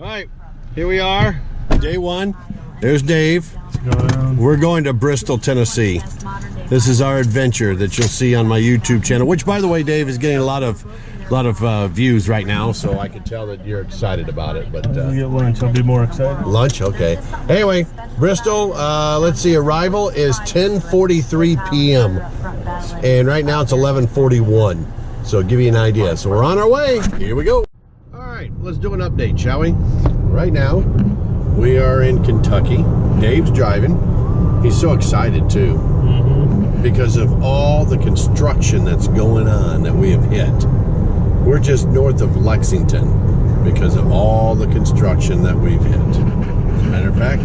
All right, here we are, day one. There's Dave. We're going to Bristol, Tennessee. This is our adventure that you'll see on my YouTube channel, which, by the way, Dave, is getting a lot of views right now, so I can tell that you're excited about it. But we get lunch, I'll be more excited. Lunch, okay. Anyway, Bristol. Let's see. Arrival is 10:43 p.m. and right now it's 11:41. So give you an idea. So we're on our way. Here we go. All right, let's do an update, shall we? Right now, we are in Kentucky. Dave's driving. He's so excited too, because of all the construction that's going on that we have hit. We're just north of Lexington because of all the construction that we've hit. As a matter of fact,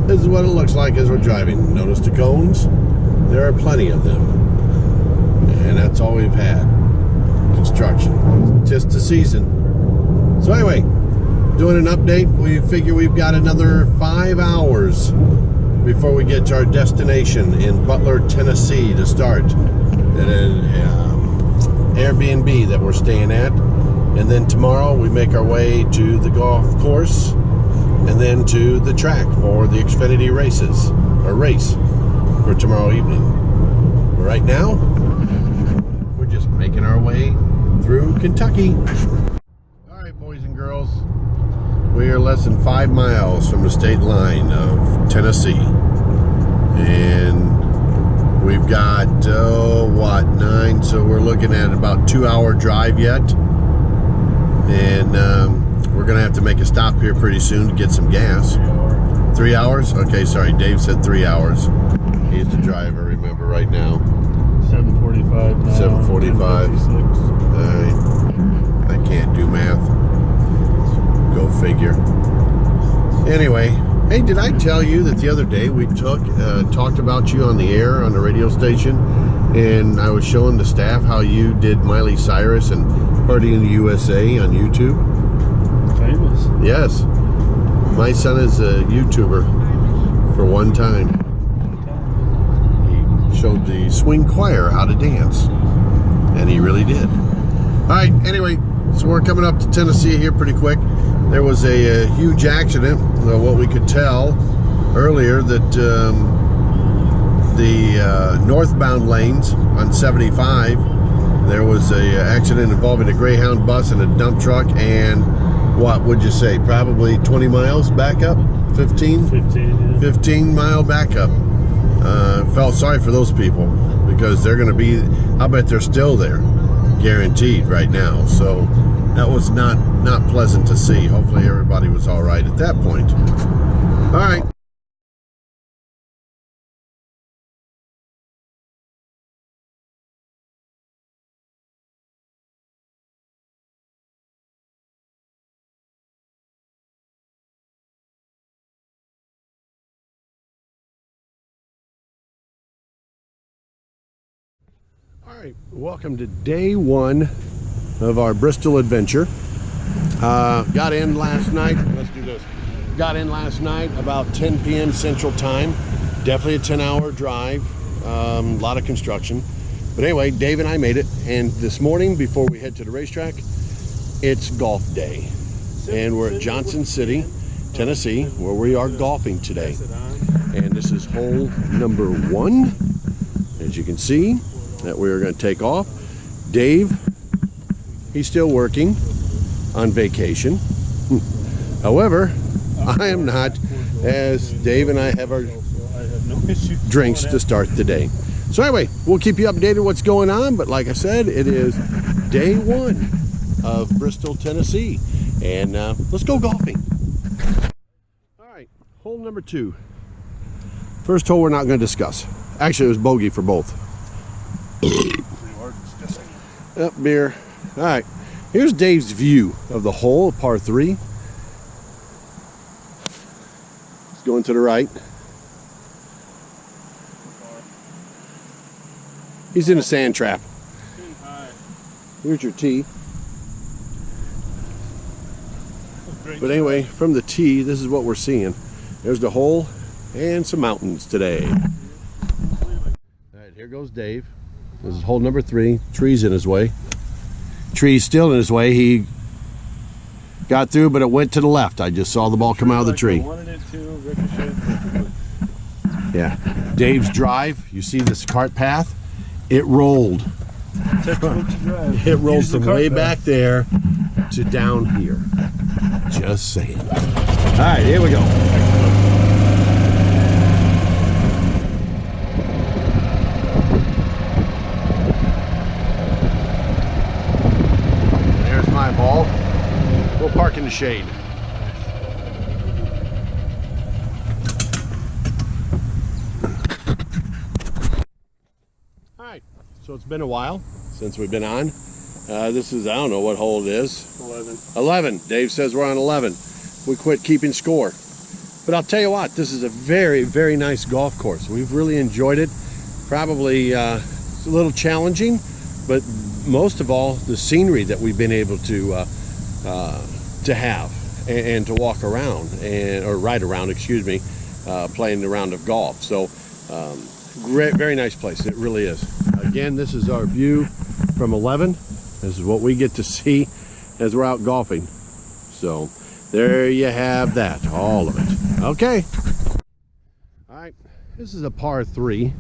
this is what it looks like as we're driving. Notice the cones? There are plenty of them. And that's all we've had. Construction. Just the season. So anyway, doing an update. We figure we've got another 5 hours before we get to our destination in Butler, Tennessee to start. At an Airbnb that we're staying at. And then tomorrow we make our way to the golf course and then to the track for the Xfinity races, or race for tomorrow evening. But right now, we're just making our way through Kentucky. All right, boys and girls, we are less than 5 miles from the state line of Tennessee. And we've got, 9, so we're looking at about 2-hour drive yet. And we're gonna have to make a stop here pretty soon to get some gas. 3 hours? Okay, sorry, Dave said 3 hours. He's the driver, remember, right now. 7:45 now. 7:45. I can't do math. Go figure. Anyway, hey, did I tell you that the other day we talked about you on the air on the radio station, and I was showing the staff how you did Miley Cyrus and Party in the USA on YouTube? Famous. Yes. My son is a YouTuber for one time. He showed the swing choir how to dance, and he really did. All right, anyway, so we're coming up to Tennessee here pretty quick. There was a huge accident, what we could tell earlier, that the northbound lanes on 75, there was a accident involving a Greyhound bus and a dump truck, and what would you say, probably 20 miles back up? 15? 15, yeah. 15-mile backup. Felt sorry for those people, because they're going to be, I bet they're still there, guaranteed right now. So that was not pleasant to see. Hopefully everybody was all right at that point. All right. All right, welcome to day one of our Bristol adventure. Got in last night. Let's do this. Got in last night about 10 p.m. Central Time. Definitely a 10-hour drive. A lot of construction. But anyway, Dave and I made it. And this morning, before we head to the racetrack, it's golf day. And we're at Johnson City, Tennessee, where we are golfing today. And this is hole number 1, as you can see, that we're going to take off. Dave, he's still working on vacation. However, I am not, as Dave and I have our drinks to start the day. So anyway, we'll keep you updated what's going on, but like I said, it is day 1 of Bristol, Tennessee, and let's go golfing. All right, hole number 2. First hole we're not going to discuss. Actually, it was bogey for both. Up beer. All right, here's Dave's view of the hole, par 3. It's going to the right. He's in a sand trap. Here's your tee. But anyway, from the tee, this is what we're seeing. There's the hole and some mountains today. All right, here goes Dave. This is hole number 3. Tree's in his way. Tree's still in his way. He got through, but it went to the left. I just saw the ball come out of the tree. I wanted it to ricochet perfectly. Yeah. Dave's drive, you see this cart path? It rolled. It rolled from way back there to down here. Just saying. All right, here we go. There's my ball. We'll park in the shade. All right, so it's been a while since we've been on. This is, I don't know what hole it is. 11. 11. Dave says we're on 11. We quit keeping score. But I'll tell you what, this is a very, very nice golf course. We've really enjoyed it. Probably it's a little challenging, but most of all, the scenery that we've been able to have and to walk around, or ride around, excuse me, playing the round of golf. So great, very nice place. It really is. Again, this is our view from 11. This is what we get to see as we're out golfing. So there you have that, all of it. Okay. All right, this is a par 3.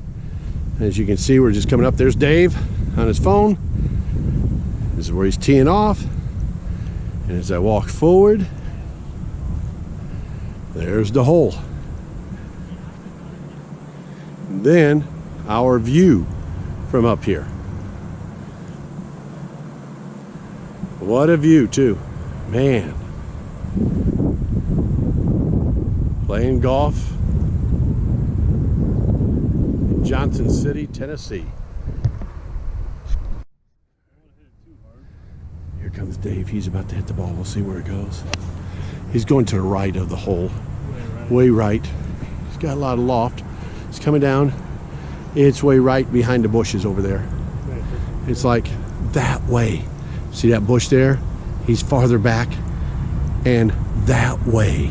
As you can see, we're just coming up. There's Dave on his phone. This is where he's teeing off. And as I walk forward, there's the hole. And then our view from up here. What a view, too. Man. Playing golf in Johnson City, Tennessee. Here comes Dave. He's about to hit the ball. We'll see where it goes. He's going to the right of the hole. Way right. He's got a lot of loft. He's coming down. It's way right behind the bushes over there. It's like that way. See that bush there? He's farther back and that way.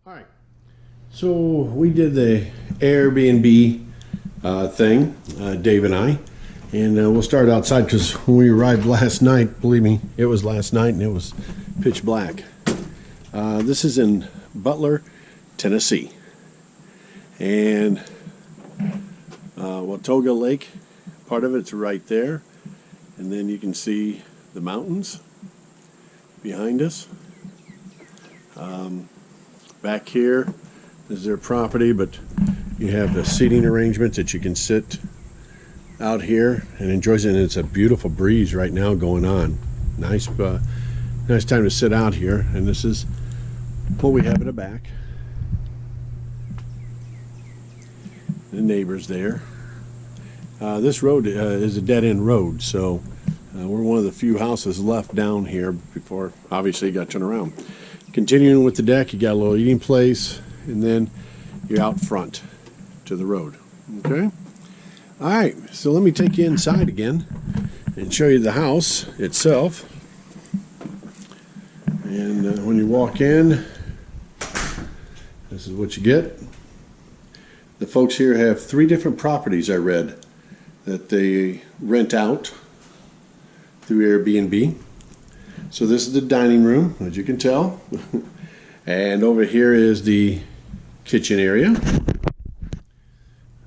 All right, so we did the Airbnb thing, Dave and I, and we'll start outside because when we arrived last night, believe me, it was last night and it was pitch black. This is in Butler, Tennessee, and Watauga Lake, part of it's right there, and then you can see the mountains behind us. Back here is their property, but you have the seating arrangements that you can sit out here and enjoy it. And it's a beautiful breeze right now going on. Nice time to sit out here. And this is what we have in the back. The neighbors there. This road is a dead-end road, so we're one of the few houses left down here before, obviously, you got to turn around. Continuing with the deck, you got a little eating place, and then you're out front to the road. Okay? All right, so let me take you inside again and show you the house itself. And when you walk in, this is what you get. The folks here have 3 different properties, I read, that they rent out through Airbnb. So this is the dining room, as you can tell. And over here is the kitchen area.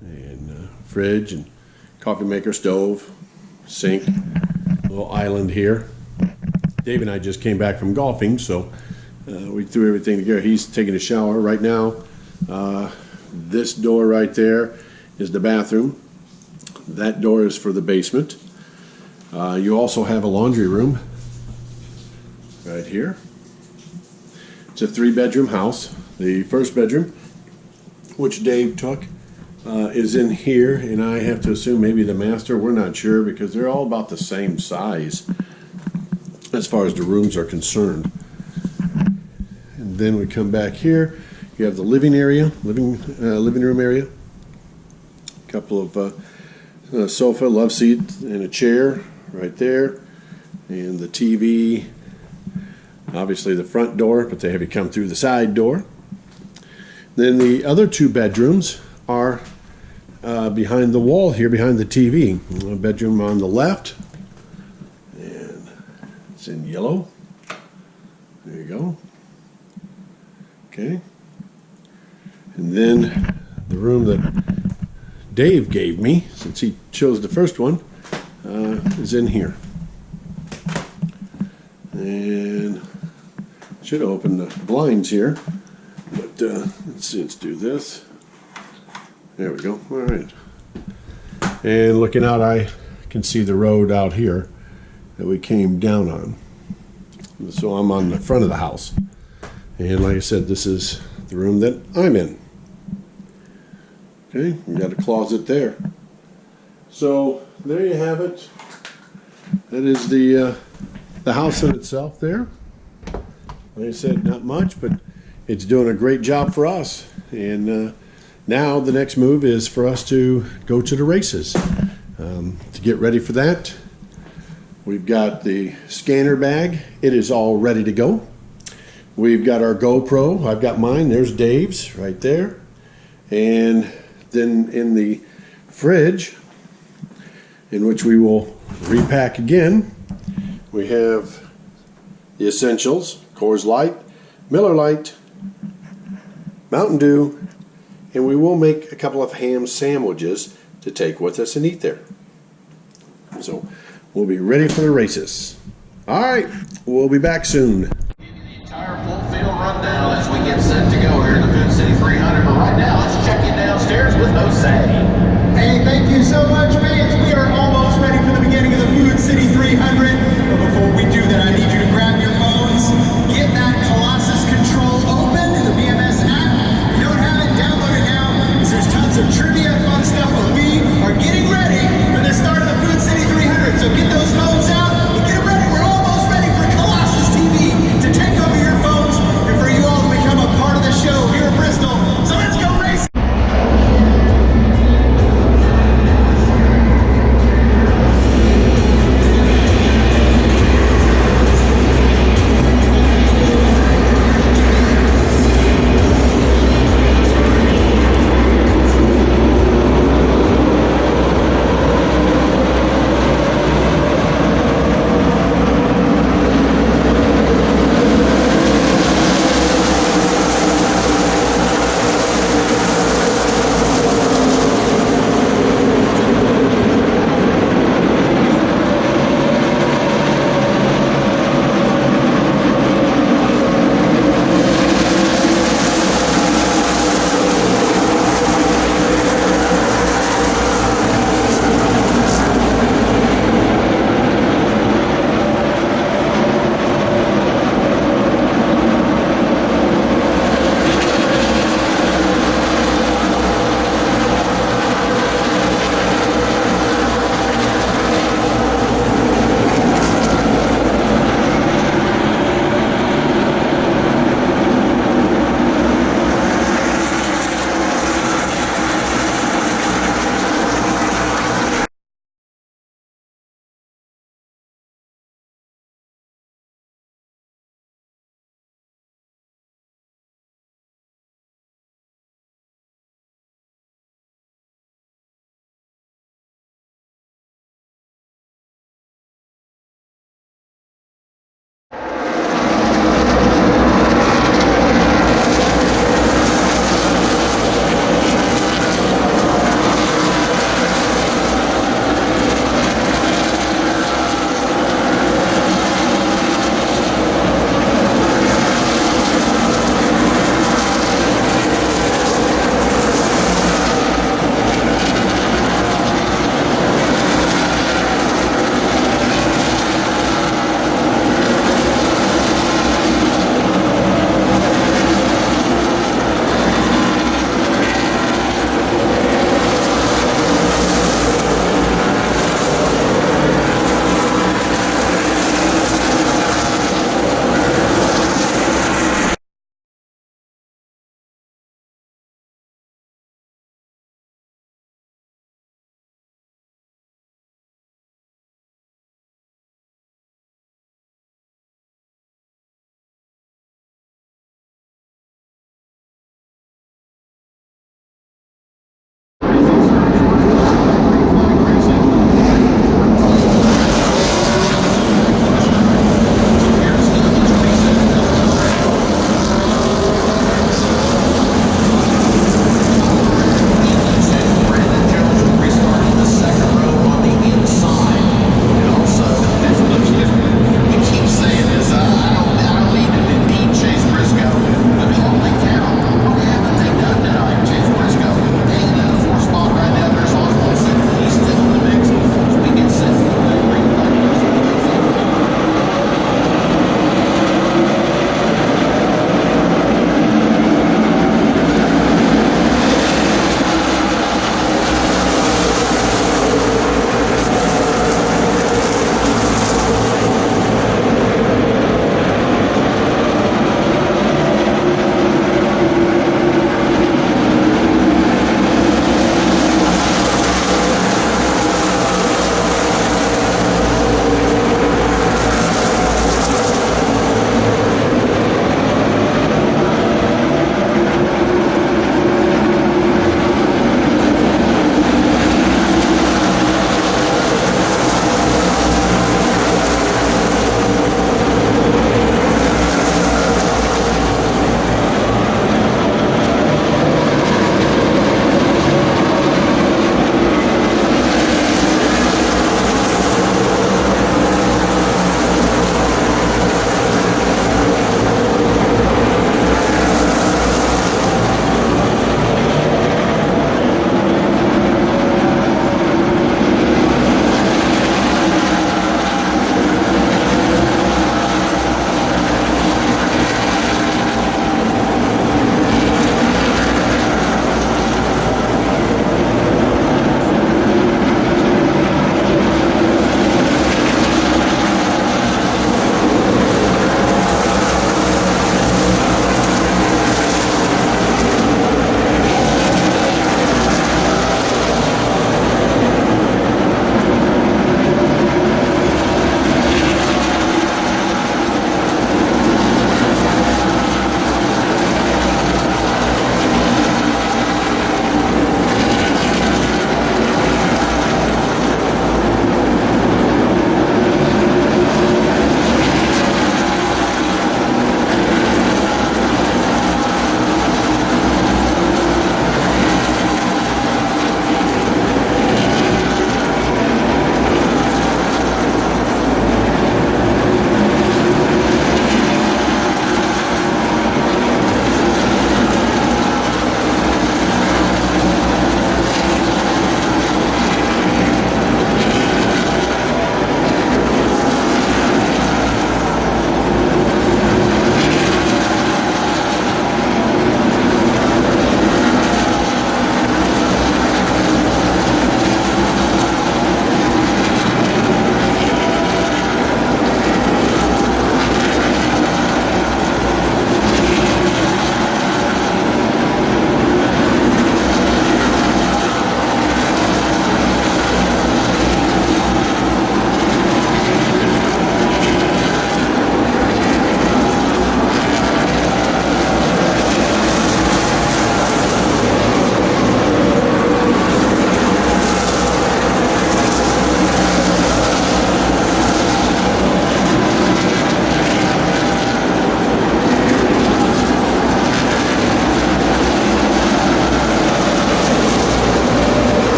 And fridge and coffee maker, stove, sink, little island here. Dave and I just came back from golfing, so we threw everything together. He's taking a shower right now. This door right there is the bathroom. That door is for the basement. You also have a laundry room right here. It's a 3-bedroom house. The first bedroom, which Dave took, is in here, and I have to assume maybe the master, we're not sure, because they're all about the same size as far as the rooms are concerned. And then we come back here. You have the living area, living room area. A couple of sofa, love seat, and a chair right there, and the TV. Obviously the front door, but they have you come through the side door. Then the other 2 bedrooms are behind the wall here, behind the TV. A bedroom on the left, and it's in yellow. There you go. Okay. And then the room that Dave gave me, since he chose the first one, is in here. And should open the blinds here, but let's see, let's do this. There we go. All right. And looking out, I can see the road out here that we came down on. So I'm on the front of the house. And like I said, this is the room that I'm in. Okay, we got a closet there. So there you have it. That is the house in itself there. Like I said, not much, but it's doing a great job for us. And now the next move is for us to go to the races. To get ready for that, we've got the scanner bag. It is all ready to go. We've got our GoPro. I've got mine. There's Dave's right there. And then in the fridge, in which we will repack again, we have the essentials: Coors Light, Miller Lite, Mountain Dew, and we will make a couple of ham sandwiches to take with us and eat there. So we'll be ready for the races. All right, we'll be back soon. Entire full field rundown as we get set to go here in the Food City 300. But right now, let's check in downstairs with Jose. Hey, thank you so much, fans. We are almost ready for the beginning of the Food City 300. But before we do that, I need you to grab your phones, get that Colossus control open in the BMS app. If you don't have it, download it now, because there's tons of trivia and fun stuff. But we are getting ready for the start of the Food City 300. So get those phones out and get ready. We're almost ready for Colossus TV to take over your phones and for you all to become a part of the show here in Bristol. So let's go racing.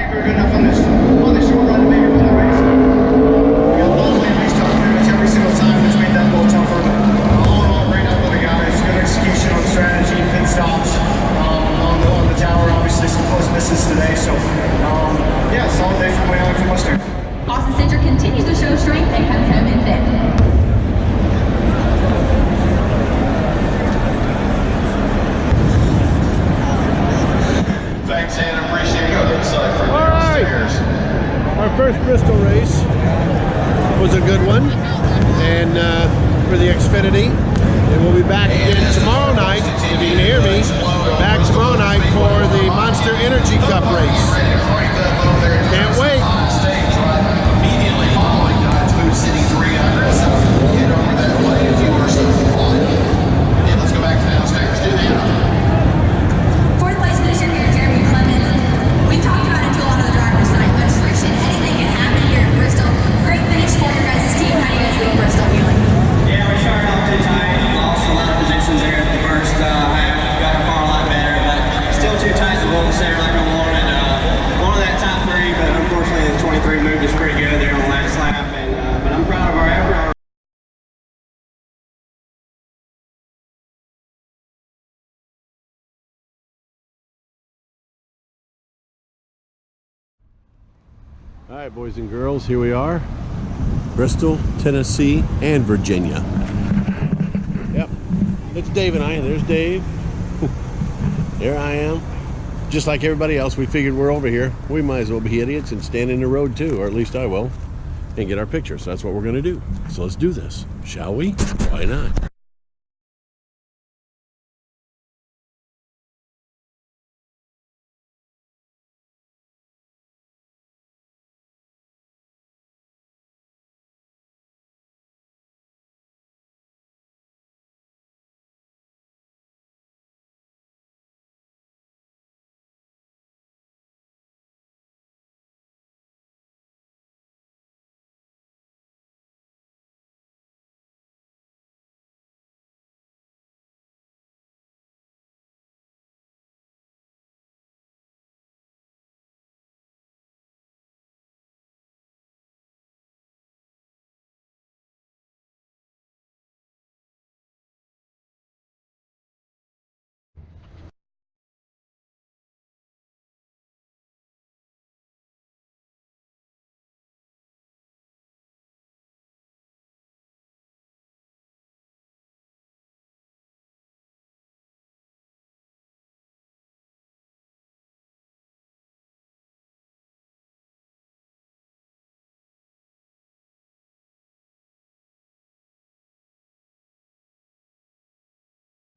think we were good enough on this short run to maybe win the race. We got lovely at least pretty much every single time, which made that a little tougher. But all in all, great out of the guys. Good execution on strategy, pit stops on the tower. Obviously, some close misses today. So yeah, solid day from way out from Western. Austin Center continues to show strength and comes home in fifth. Thanks, Ann. Appreciate your insight for All right. Our first Bristol race was a good one, and for the Xfinity. And we'll be back again tomorrow night, if you can hear me, back tomorrow night for the Monster Energy Cup race. Can't wait. Immediately following Food City 300. So get over that way if you are so inclined. And let's go back to downstairs. Do the intro. Fourth place finisher here, Jeremy Clemens. We talked about it to a lot of the drivers tonight, but friction, anything can happen here at Bristol. Great finish for your guys' team. How do you guys leave Bristol feeling? Yeah, we started off too tight. Lost a lot of positions there at the first half. Got our car a lot better, but still too tight to hold the center like I wanted. Wanted that top 3, but unfortunately the 23 moved us pretty good there on the last lap. And but I'm proud of our effort. All right, boys and girls, here we are. Bristol, Tennessee, and Virginia. Yep, it's Dave and I. There's Dave. There I am. Just like everybody else, we figured we're over here. We might as well be idiots and stand in the road too, or at least I will, and get our picture. So that's what we're gonna do. So let's do this, shall we? Why not?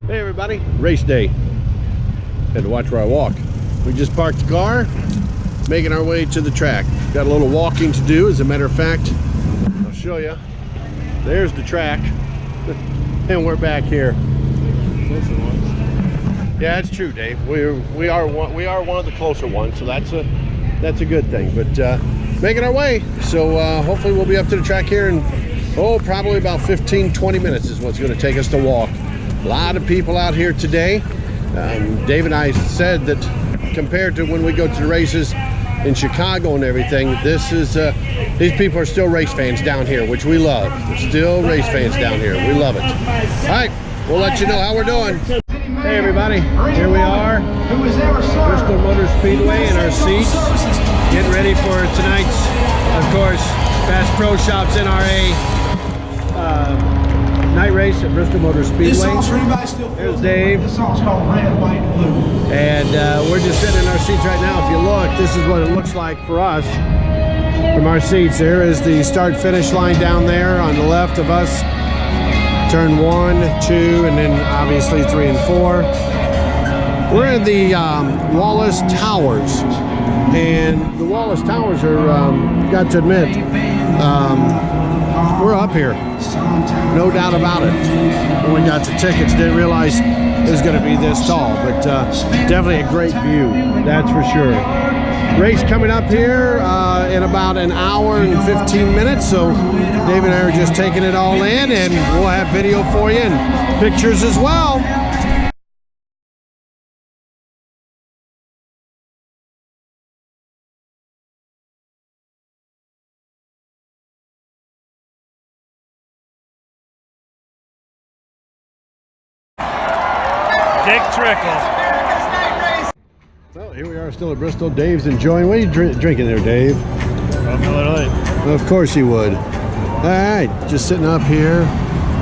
Hey everybody, race day. Had to watch where I walk. We just parked the car, making our way to the track. Got a little walking to do, as a matter of fact. I'll show you. There's the track, and we're back here. Yeah, it's true, Dave. We are one of the closer ones, so that's a good thing. But making our way. So hopefully we'll be up to the track here in probably about 15-20 minutes is what's going to take us to walk. A lot of people out here today. Dave and I said that compared to when we go to the races in Chicago and everything, this is these people are still race fans down here, which we love. They're still race fans down here. We love it. All right, we'll let you know how we're doing. Hey everybody, here we are, Bristol Motor Speedway in our seats, getting ready for tonight's, of course, Bass Pro Shops NRA night race at Bristol Motor Speedway. There's Dave. This song's called Red, White, Blue. And we're just sitting in our seats right now. If you look, this is what it looks like for us from our seats. There is the start-finish line down there on the left of us. Turn 1, 2, and then obviously 3 and 4. We're in the Wallace Towers. And the Wallace Towers are, got to admit, we're up here. No doubt about it. When we got the tickets, didn't realize it was going to be this tall, but definitely a great view, that's for sure. Race coming up here in about an hour and 15 minutes, so Dave and I are just taking it all in, and we'll have video for you and pictures as well. Dick Trickle. So here we are still at Bristol. Dave's enjoying. What are you drinking there, Dave? Miller Lite. Of course you would. All right, just sitting up here,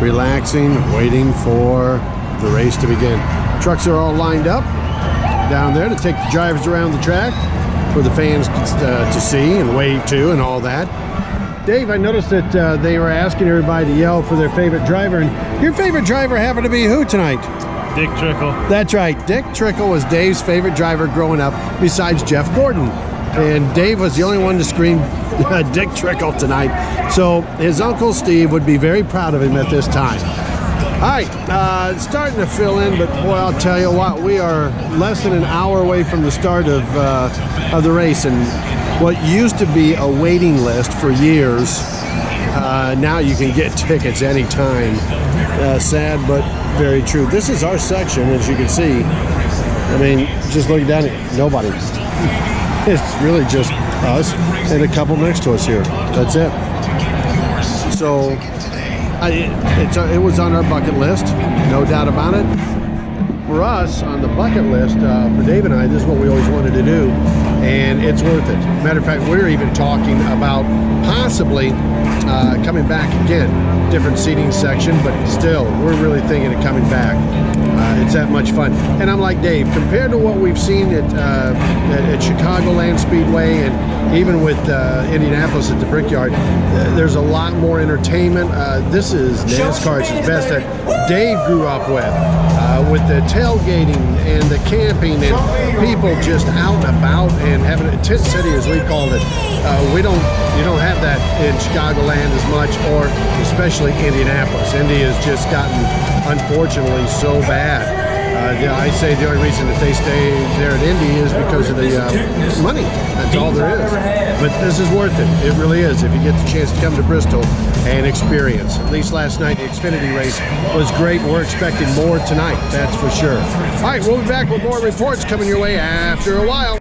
relaxing, waiting for the race to begin. Trucks are all lined up down there to take the drivers around the track for the fans to see and wave to and all that. Dave, I noticed that they were asking everybody to yell for their favorite driver, and your favorite driver happened to be who tonight? Dick Trickle. That's right. Dick Trickle was Dave's favorite driver growing up, besides Jeff Gordon. And Dave was the only one to scream Dick Trickle tonight. So his uncle Steve would be very proud of him at this time. All right, it's starting to fill in, but boy, I'll tell you what, we are less than an hour away from the start of the race. And what used to be a waiting list for years, now you can get tickets anytime. Sad, but very true. This is our section, as you can see. I mean, just looking down here, nobody. It's really just us and a couple next to us here. That's it. So it was on our bucket list, no doubt about it. For us, on the bucket list, for Dave and I, this is what we always wanted to do, and it's worth it. Matter of fact, we're even talking about possibly coming back again. Different seating section, but still, we're really thinking of coming back. It's that much fun. And I'm like Dave, compared to what we've seen at Chicagoland Speedway and even with Indianapolis at the Brickyard, there's a lot more entertainment. This is NASCAR's best that Dave grew up with the tailgating and the camping and people just out and about and having a tent city, as we called it. You don't have that in Chicagoland as much, or especially Indianapolis. Indy has just gotten, unfortunately, so bad. I say the only reason that they stay there at Indy is because of the money. That's all there is. But this is worth it. It really is. If you get the chance to come to Bristol and experience. At least last night, the Xfinity race was great. We're expecting more tonight. That's for sure. All right, we'll be back with more reports coming your way after a while.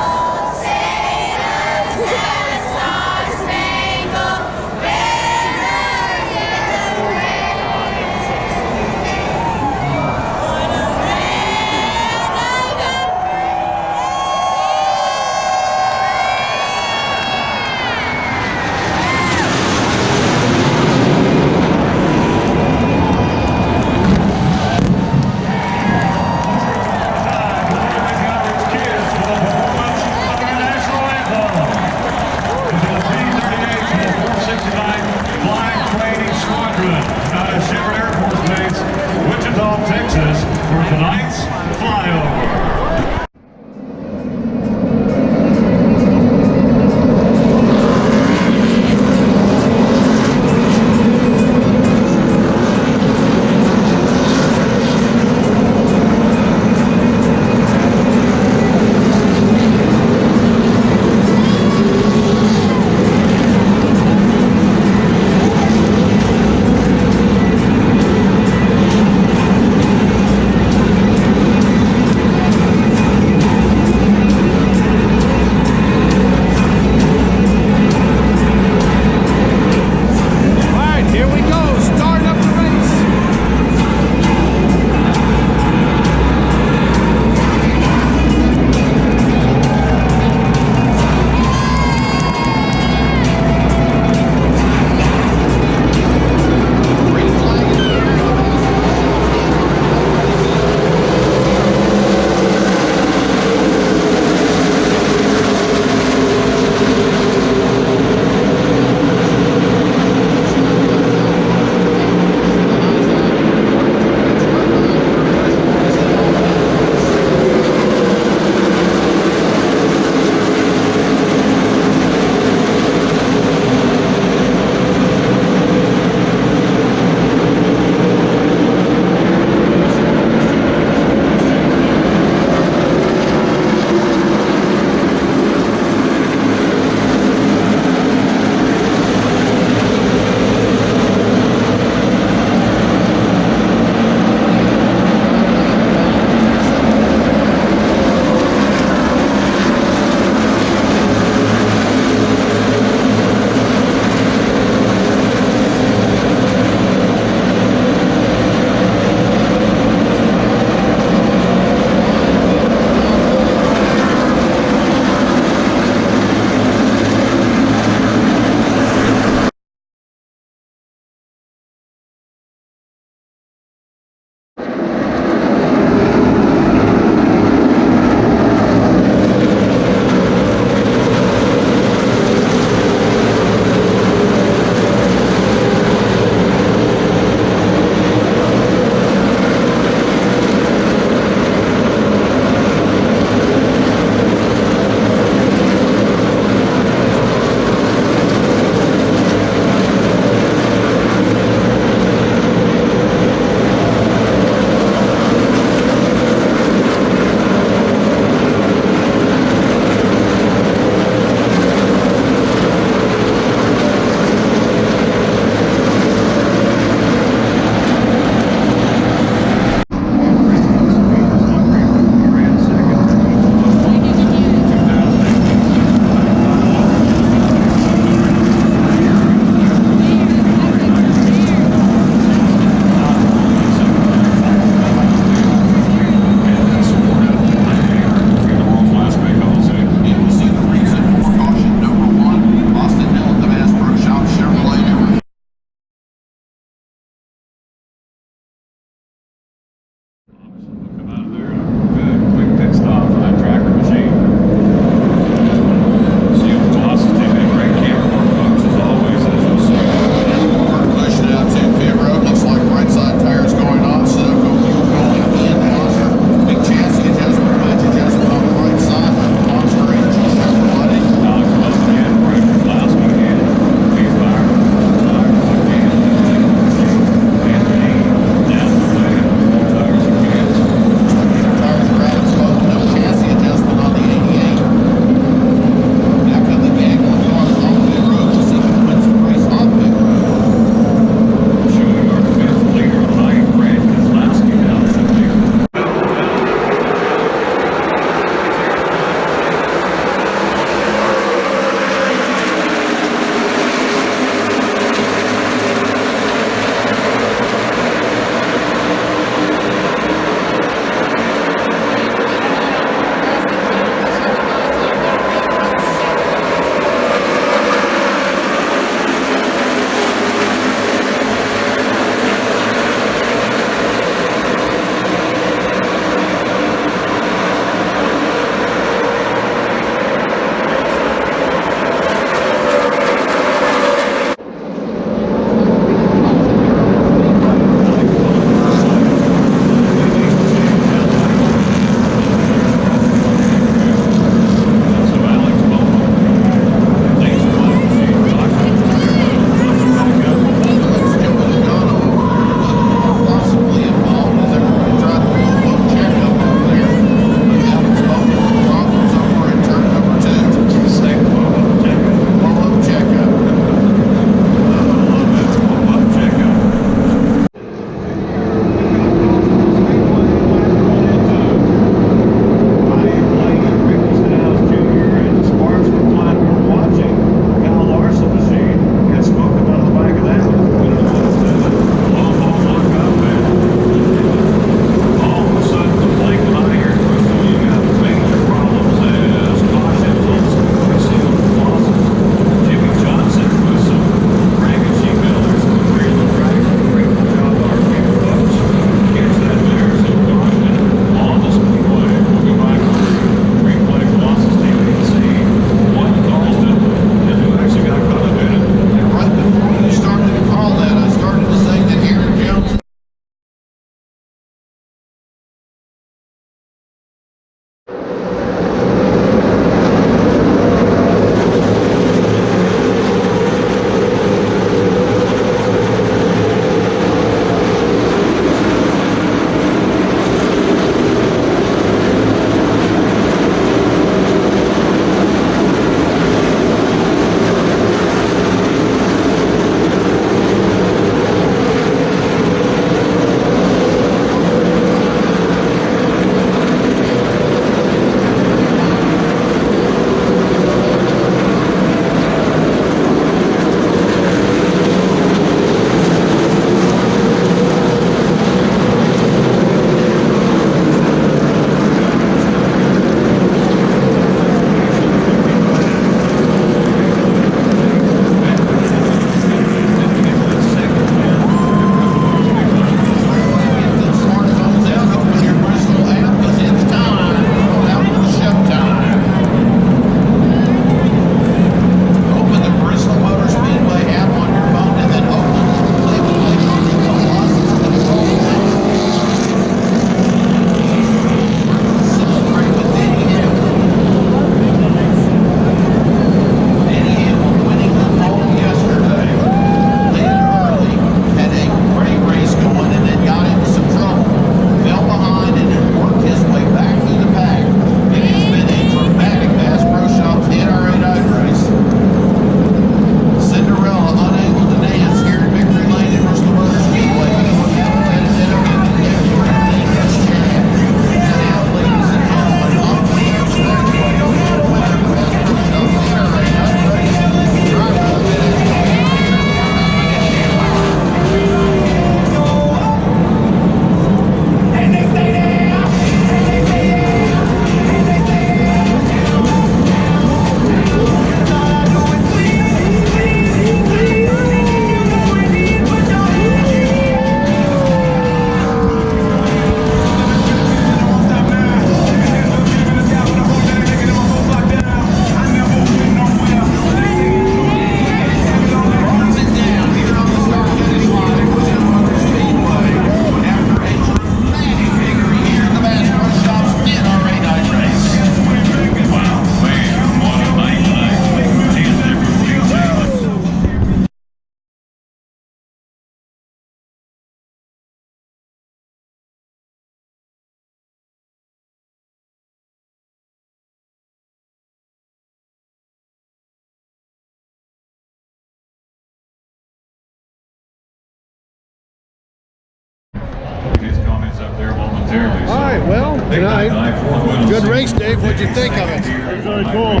All right, well, tonight, good race, Dave. What'd you think of it? It's really cool.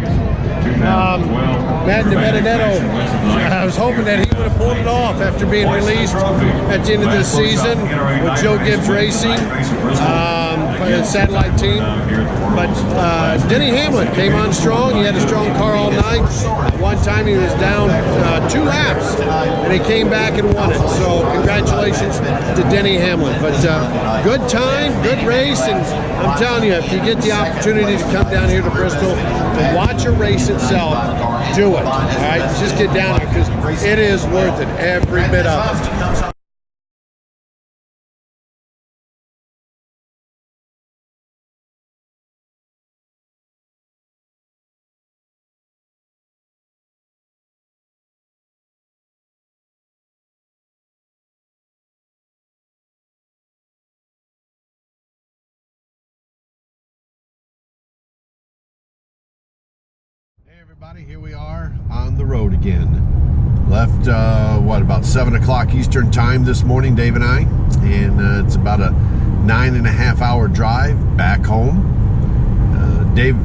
Matt DiBenedetto, I was hoping that he would have pulled it off after being released at the end of this season with Joe Gibbs Racing, satellite team. But Denny Hamlin came on strong. He had a strong car all night. One time he was down 2 laps, and he came back and won it. So congratulations to Denny Hamlin. But good time, good race, and I'm telling you, if you get the opportunity to come down here to Bristol and watch a race itself, do it. All right, just get down here because it is worth it, every bit of it. Hey everybody, here we are on the road again. Left, about 7 o'clock Eastern time this morning, Dave and I, and it's about a 9.5 hour drive back home. Dave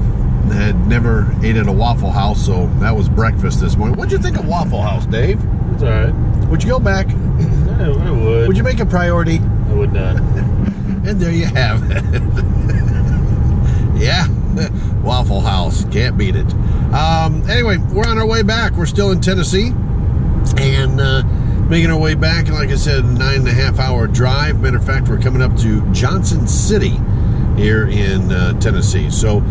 had never ate at a Waffle House, so that was breakfast this morning. What'd you think of Waffle House, Dave? It's alright. Would you go back? Yeah, I would. Would you make a priority? I would not. And there you have it. Yeah, Waffle House, can't beat it. Anyway, we're on our way back. We're still in Tennessee and making our way back. And like I said, 9.5 hour drive. Matter of fact, we're coming up to Johnson City here in Tennessee. So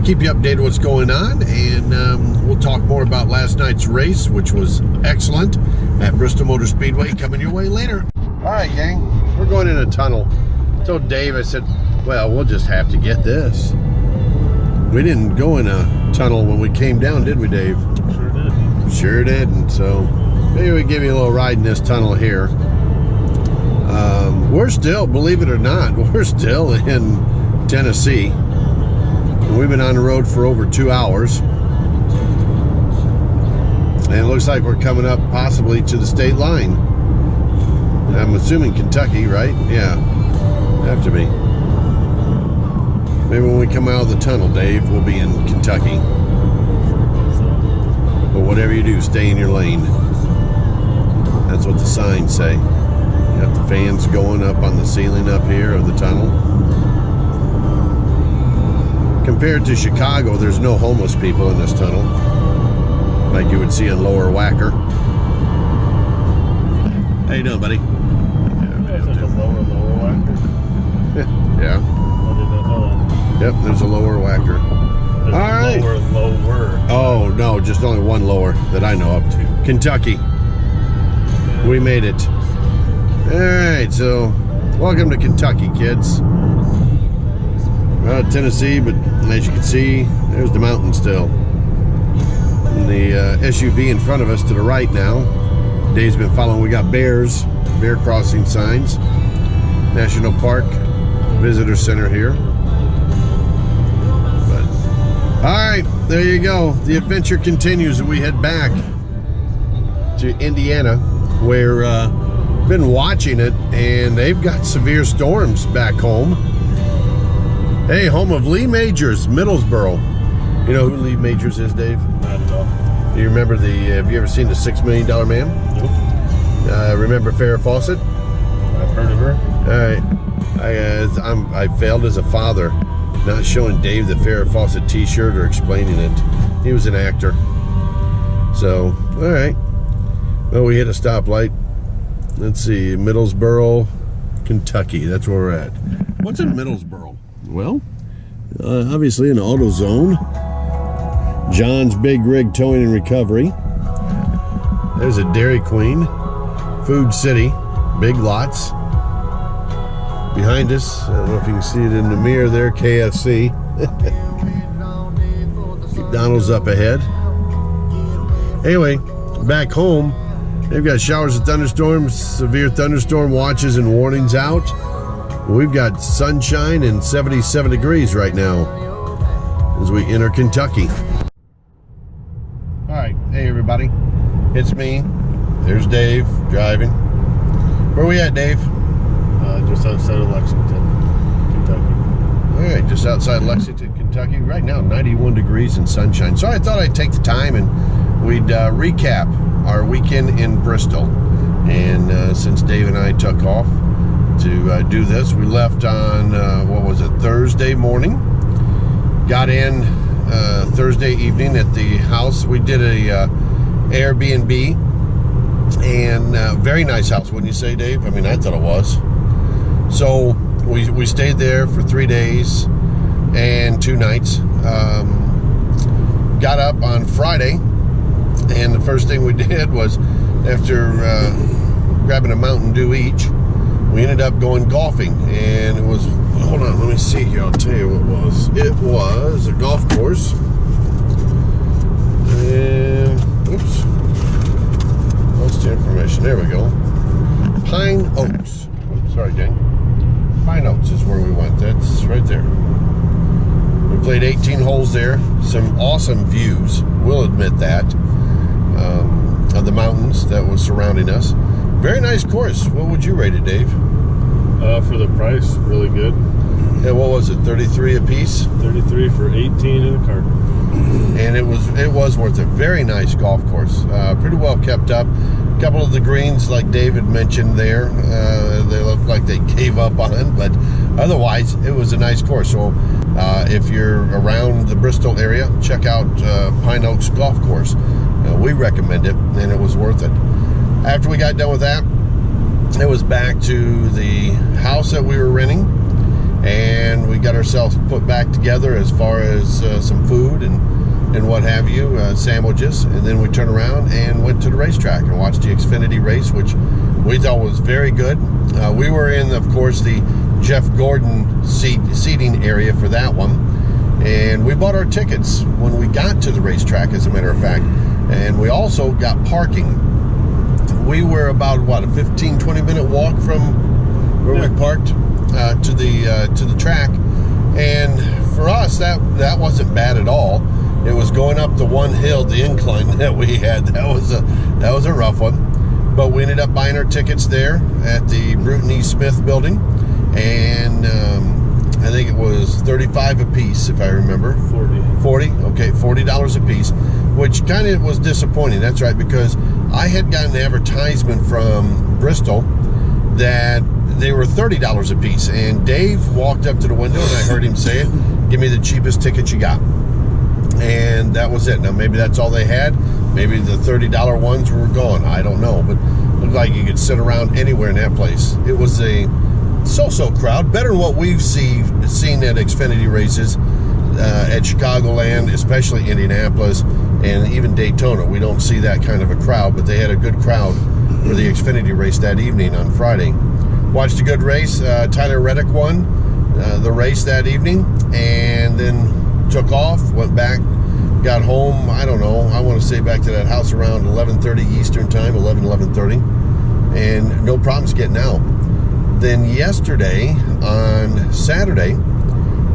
keep you updated what's going on, and we'll talk more about last night's race, which was excellent at Bristol Motor Speedway, coming your way later. All right, gang, we're going in a tunnel. I told Dave, I said, well, we'll just have to get this. We didn't go in a tunnel when we came down, did we, Dave? Sure did. Sure didn't. So maybe we give you a little ride in this tunnel here. We're still, believe it or not, we're still in Tennessee. And we've been on the road for over 2 hours. And it looks like we're coming up possibly to the state line. I'm assuming Kentucky, right? Yeah, have to be. Maybe when we come out of the tunnel, Dave, we'll be in Kentucky. But whatever you do, stay in your lane. That's what the signs say. You got the fans going up on the ceiling up here of the tunnel. Compared to Chicago, there's no homeless people in this tunnel, like you would see in Lower Wacker. How you doing, buddy? That's like a lower Wacker. Yeah. I did not know that. Yep, there's a Lower Wacker. There's All right. Lower. Oh, no, just only one lower that I know of. Kentucky. We made it. All right, so welcome to Kentucky, kids. Tennessee, but as you can see, there's the mountain still. And the SUV in front of us to the right now. Dave's been following. We got bear crossing signs. National Park Visitor Center here. But all right, there you go. The adventure continues, and we head back to Indiana, where been watching it, and they've got severe storms back home. Hey, home of Lee Majors, Middlesboro. You know who Lee Majors is, Dave? Not at all. Do you remember have you ever seen the $6 Million Man? Nope. Remember Farrah Fawcett? I've heard of her. All right. I failed as a father, not showing Dave the Farrah Fawcett t-shirt or explaining it. He was an actor. So, all right. Well, we hit a stoplight. Let's see, Middlesboro, Kentucky. That's where we're at. What's in Middlesboro? Well, obviously an AutoZone. John's Big Rig Towing and Recovery. There's a Dairy Queen. Food City. Big Lots. Behind us, I don't know if you can see it in the mirror there, KFC. McDonald's up ahead. Anyway, back home, they've got showers and thunderstorms, severe thunderstorm watches and warnings out. We've got sunshine and 77 degrees right now as we enter Kentucky. All right, hey everybody, it's me. There's Dave driving. Where we at, Dave? Just outside of Lexington, Kentucky. right, just outside Lexington, Kentucky. Right now, 91 degrees and sunshine. So I thought I'd take the time and we'd recap our weekend in Bristol. And since Dave and I took off to do this, we left on, Thursday morning. Got in Thursday evening at the house. We did a Airbnb, and very nice house, wouldn't you say, Dave? I mean, I thought it was. So we stayed there for 3 days and 2 nights. Got up on Friday, and the first thing we did was, after grabbing a Mountain Dew each, we ended up going golfing. And it was, hold on, let me see here, I'll tell you what it was. It was a golf course. And, oops, lost the information. There we go. Pine Oaks. Oops, sorry, gang. Pine Oaks is where we went. That's right there. We played 18 holes there. Some awesome views, we'll admit that, of the mountains that was surrounding us. Very nice course. What would you rate it, Dave? For the price, really good. Yeah, what was it, 33 a piece? 33 for 18 in a cart. And it was worth it. Very nice golf course. Pretty well kept up. A couple of the greens, like David mentioned there, they look like they gave up on, but otherwise it was a nice course. So if you're around the Bristol area, check out Pine Oaks Golf Course. We recommend it, and it was worth it. After we got done with that, it was back to the house that we were renting, and we got ourselves put back together as far as some food and what have you, sandwiches, and then we turned around and went to the racetrack and watched the Xfinity race, which we thought was very good. We were in, of course, the Jeff Gordon seating area for that one, and we bought our tickets when we got to the racetrack, as a matter of fact, and we also got parking. We were about, a 15-20 minute walk from where we parked to the track, and for us that wasn't bad at all. It was going up the one hill, the incline that we had. That was a rough one, but we ended up buying our tickets there at the Bruton E. Smith building, and I think it was $35 a piece, if I remember. 40. Okay, $40 a piece, which kind of was disappointing. That's right, because I had gotten an advertisement from Bristol that they were $30 a piece, and Dave walked up to the window and I heard him say it, "Give me the cheapest ticket you got." And that was it. Now maybe that's all they had. Maybe the $30 ones were gone. I don't know, but it looked like you could sit around anywhere in that place. It was a so-so crowd, better than what we've seen at Xfinity races at Chicagoland, especially Indianapolis, and even Daytona. We don't see that kind of a crowd, but they had a good crowd for the Xfinity race that evening on Friday. Watched a good race. Tyler Reddick won the race that evening, and then took off, went back, got home, I don't know, I want to say back to that house around 11:30 Eastern time, 11:30, and no problems getting out. Then yesterday, on Saturday,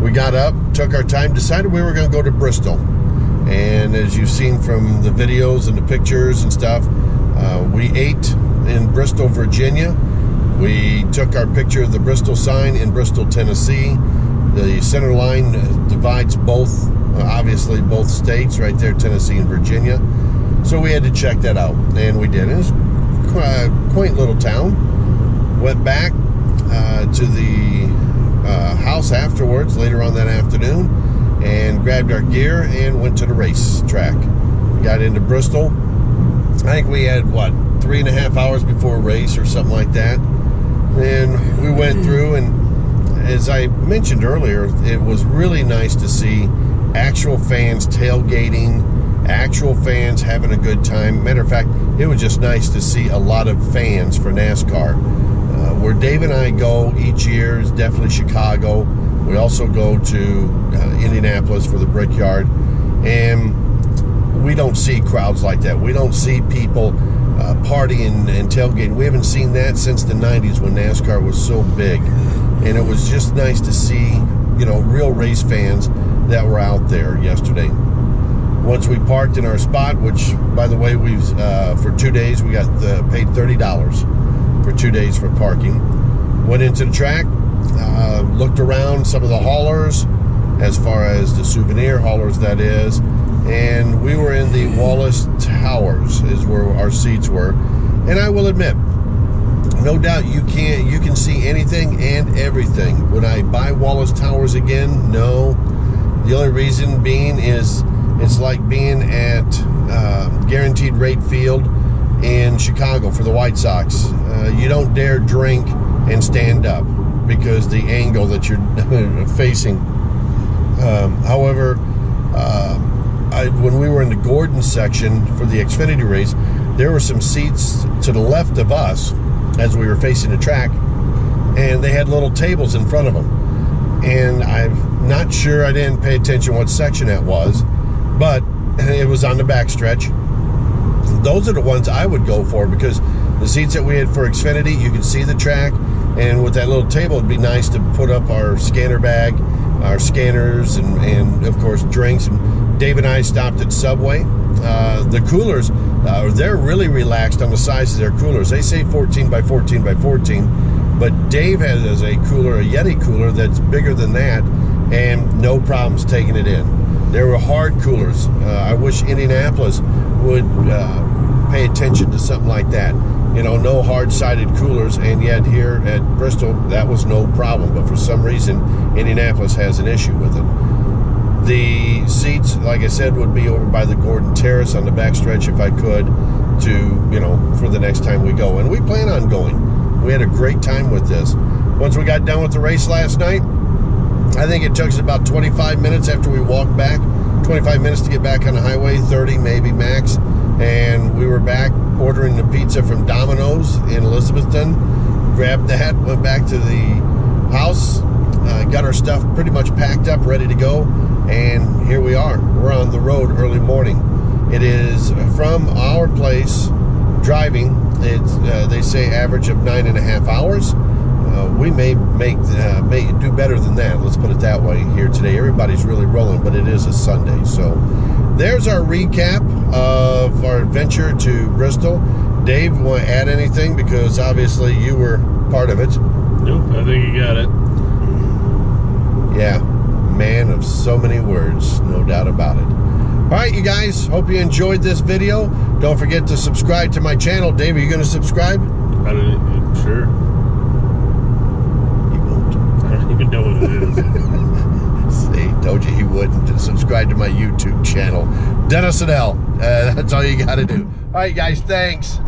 we got up, took our time, decided we were going to go to Bristol. And as you've seen from the videos and the pictures and stuff, we ate in Bristol, Virginia. We took our picture of the Bristol sign in Bristol, Tennessee. The center line divides both, obviously both states right there, Tennessee and Virginia. So we had to check that out, and we did. It was a quaint little town. Went back to the house afterwards, later on that afternoon, and grabbed our gear and went to the racetrack. Got into Bristol. I think we had, 3.5 hours before a race or something like that. And we went through, and as I mentioned earlier, it was really nice to see actual fans tailgating, actual fans having a good time. Matter of fact, it was just nice to see a lot of fans for NASCAR. Where Dave and I go each year is definitely Chicago. We also go to Indianapolis for the Brickyard, and we don't see crowds like that. We don't see people partying and tailgating. We haven't seen that since the 90s when NASCAR was so big. And it was just nice to see, real race fans that were out there yesterday. Once we parked in our spot, which, by the way, we've for 2 days, we got paid $30 for 2 days for parking. Went into the track, looked around some of the haulers, as far as the souvenir haulers, that is, and we were in the Wallace Towers is where our seats were. And I will admit, no doubt you can see anything and everything. Would I buy Wallace Towers again? No. The only reason being is it's like being at Guaranteed Rate Field in Chicago for the White Sox. You don't dare drink and stand up because the angle that you're facing. However, when we were in the Gordon section for the Xfinity race, there were some seats to the left of us as we were facing the track, and they had little tables in front of them. And I'm not sure, I didn't pay attention what section that was, but it was on the backstretch. Those are the ones I would go for, because the seats that we had for Xfinity, you could see the track, and with that little table, it'd be nice to put up our scanner bag, our scanners, and of course drinks. And Dave and I stopped at Subway. The coolers, they're really relaxed on the size of their coolers. They say 14 by 14 by 14, but Dave has a cooler, a Yeti cooler, that's bigger than that, and no problems taking it in. There were hard coolers. I wish Indianapolis would pay attention to something like that. You know, no hard-sided coolers, and yet here at Bristol, that was no problem. But for some reason, Indianapolis has an issue with it. The seats, like I said, would be over by the Gordon Terrace on the backstretch if I could, to, you know, for the next time we go. And we plan on going. We had a great time with this. Once we got done with the race last night, I think it took us about 25 minutes after we walked back, 25 minutes to get back on the highway, 30 maybe max. And we were back ordering the pizza from Domino's in Elizabethton, grabbed that, went back to the house, got our stuff pretty much packed up, ready to go, and here we are. We're on the road early morning. It is from our place driving, it's they say average of 9.5 hours. We may do better than that, let's put it that way, here today. Everybody's really rolling, but it is a Sunday. So there's our recap of our adventure to Bristol. Dave, you want to add anything? Because obviously you were part of it. Nope, I think you got it. Yeah, man of so many words, no doubt about it. All right, you guys, hope you enjoyed this video. Don't forget to subscribe to my channel. Dave, are you going to subscribe? Sure. You won't. I don't even know what it is. See, told you he wouldn't. And subscribe to my YouTube channel, Dennis and L. That's all you got to do. All right, guys, thanks.